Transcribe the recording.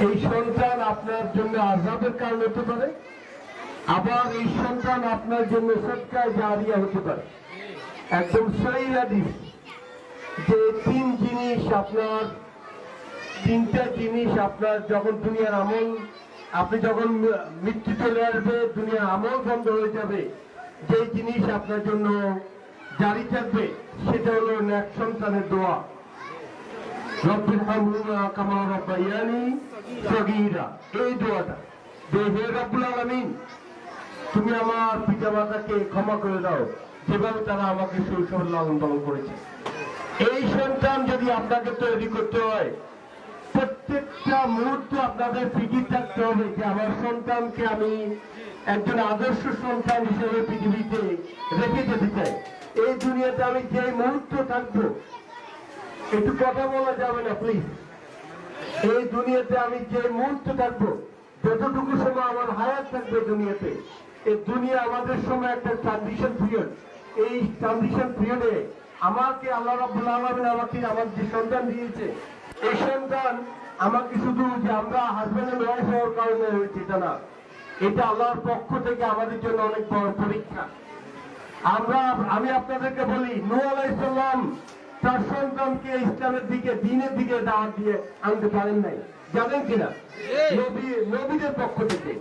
এই সন্তান আপনার জন্য আযাবের কারণ হতে পারে, আবার এই সন্তান আপনার জন্য সদকায়ে জারিয়া হতে পারে। একদম সহিহ হাদিস যে তিনটা জিনিস আপনার যখন দুনিয়ার আমল, আপনি যখন মৃত্যু চলে আসবে, দুনিয়ার আমল বন্ধ হয়ে যাবে, যে জিনিস আপনার জন্য জারি থাকবে সেটা হলো নেক সন্তানের দোয়া। রব্বির হামহুমা কামা রাব্বায়ানি সগীরা, এই দোয়াটা যে হে রব্বুল আলামিন, তুমি আমার পিতামাতাকে ক্ষমা করে দাও যেভাবে তারা আমাকে শৈশবে লালন পালন করেছে। এই সন্তান যদি আপনাকে তৈরি করতে হয়, প্রত্যেকটা মুহূর্ত আপনাদের ফিকির থাকতে হবে যে আমার সন্তানকে আমি একজন আদর্শ সন্তান হিসেবে পৃথিবীতে রেখে যেতে চাই। এই দুনিয়াতে আমি যে মুহূর্ত থাকবো, একটু কথা বলা যাবে না প্লিজ, এই দুনিয়াতে আমি যে মুহূর্ত থাকবো, যতটুকু সময় আমার হায়াত থাকবে দুনিয়াতে, এই দুনিয়া আমাদের সময় একটা ট্রানজিশন পিরিয়ড। এই ট্রানজিশন পিরিয়ডে আমাকে আল্লাহ রাব্বুল আলামিন আমাকে আমার যে সন্তান দিয়েছে, এই সন্তান আমাকে শুধু যে আমরা হাজবেন্ড এন্ড ওয়াইফ হওয়ার কারণে হয়েছে এটা না, এটা আল্লাহর পক্ষ থেকে আমাদের জন্য অনেক বড় পরীক্ষা। আমি আপনাদেরকে বলি, নূহ আলাইহিস সালাম তার সন্তানকে ইসলামের দিকে, দ্বীনের দিকে দাওয়াত দিয়ে আনতে পারেন নাই, জানেন কিনা? নবীদের পক্ষ থেকে